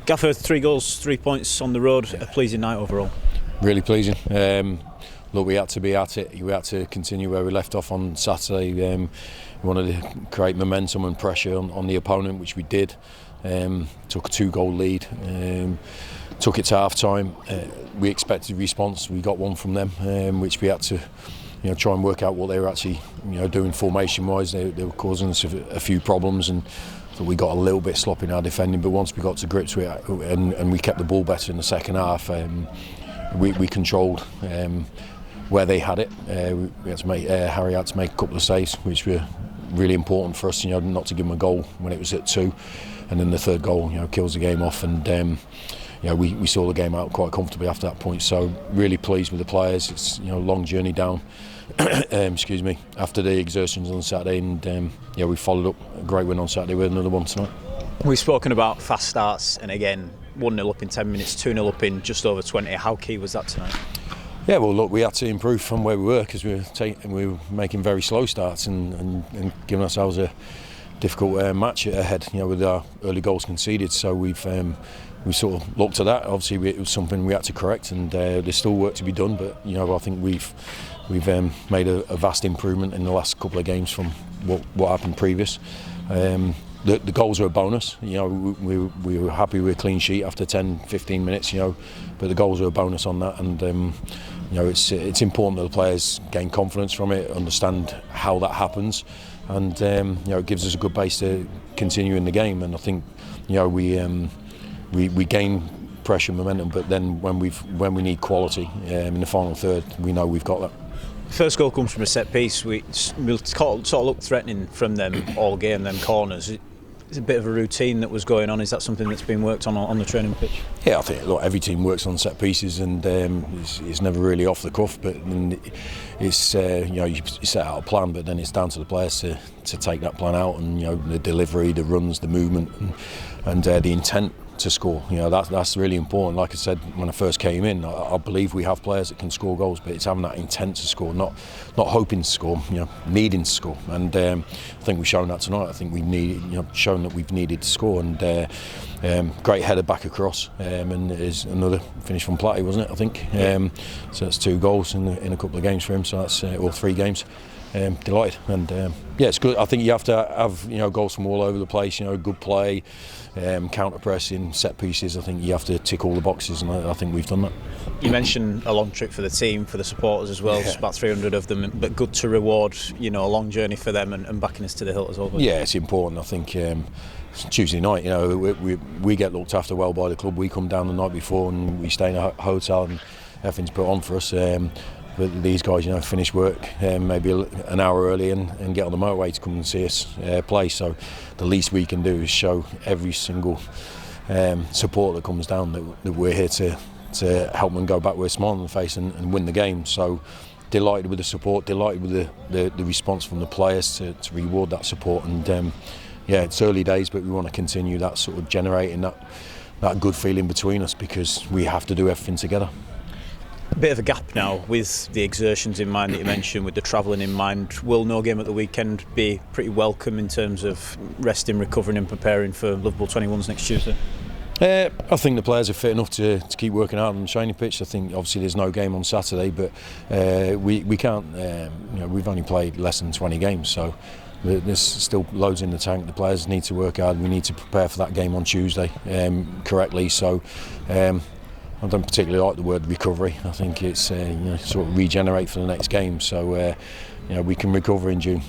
Gaffer, 3 goals, 3 points on the road, a pleasing night overall. Really pleasing. Look, we had to be at it. We had to continue where we left off on Saturday. We wanted to create momentum and pressure on the opponent, which we did. Took a 2-goal lead. Took it to half time. We expected a response. We got one from them, which we had to try and work out what they were actually doing formation wise. They were causing us a few problems, and so we got a little bit sloppy in our defending. But once we got to grips with it and we kept the ball better in the second half, we controlled where they had it. We had to make Harry had to make a couple of saves, which were really important for us. Not to give them a goal when it was at 2, and then the third goal kills the game off. And we saw the game out quite comfortably after that point. So really pleased with the players. It's a long journey down. Excuse me. After the exertions on Saturday, and we followed up a great win on Saturday with another one tonight. We've spoken about fast starts, and again 1-0 up in 10 minutes, 2-0 up in just over 20. How key was that tonight? Yeah, well, look, we had to improve from where we were because we were making very slow starts and giving ourselves a difficult match ahead. With our early goals conceded. So we sort of looked at that. Obviously, it was something we had to correct, and there's still work to be done. But I think we've made a vast improvement in the last couple of games from what happened previous. The goals were a bonus. We were happy with a clean sheet after 10-15 minutes. But the goals were a bonus on that, and it's important that the players gain confidence from it, understand how that happens, and it gives us a good base to continue in the game. And I think we gain pressure and momentum, but then when we need quality in the final third, we know we've got that. First goal comes from a set piece. We sort of looked threatening from them all game, them corners. It's a bit of a routine that was going on. Is that something that's been worked on the training pitch? Yeah, I think every team works on set pieces, and it's never really off the cuff. But it's you set out a plan, but then it's down to the players to take that plan out, and the delivery, the runs, the movement, and the intent to score. That's really important. Like I said when I first came in, I believe we have players that can score goals, but it's having that intent to score, not hoping to score, needing to score. And I think we've shown that tonight. I think we've shown that we've needed to score, and great header back across, and is another finish from Platty, wasn't it? I think. So that's 2 goals in a couple of games for him. So that's all 3 games. Delighted, and it's good. I think you have to have goals from all over the place. Good play, counter pressing, set pieces. I think you have to tick all the boxes, and I think we've done that. You mentioned a long trip for the team, for the supporters as well. It's about 300 of them, but good to reward a long journey for them and backing us to the hilt as well. Yeah, it's important. I think Tuesday night, we get looked after well by the club. We come down the night before and we stay in a hotel, and everything's put on for us. But these guys, finish work maybe an hour early and get on the motorway to come and see us play. So the least we can do is show every single support that comes down that we're here to help them go back with a smile on the face and win the game. So delighted with the support, delighted with the response from the players to reward that support. And it's early days, but we want to continue that sort of generating that good feeling between us, because we have to do everything together. A bit of a gap now with the exertions in mind that you mentioned, with the travelling in mind. Will no game at the weekend be pretty welcome in terms of resting, recovering and preparing for Liverpool 21s next Tuesday? I think the players are fit enough to keep working out on the training pitch. I think obviously there's no game on Saturday, but we can't, we've only played less than 20 games, so there's still loads in the tank. The players need to work hard. We need to prepare for that game on Tuesday correctly. So I don't particularly like the word recovery. I think it's sort of regenerate for the next game, so we can recover in June.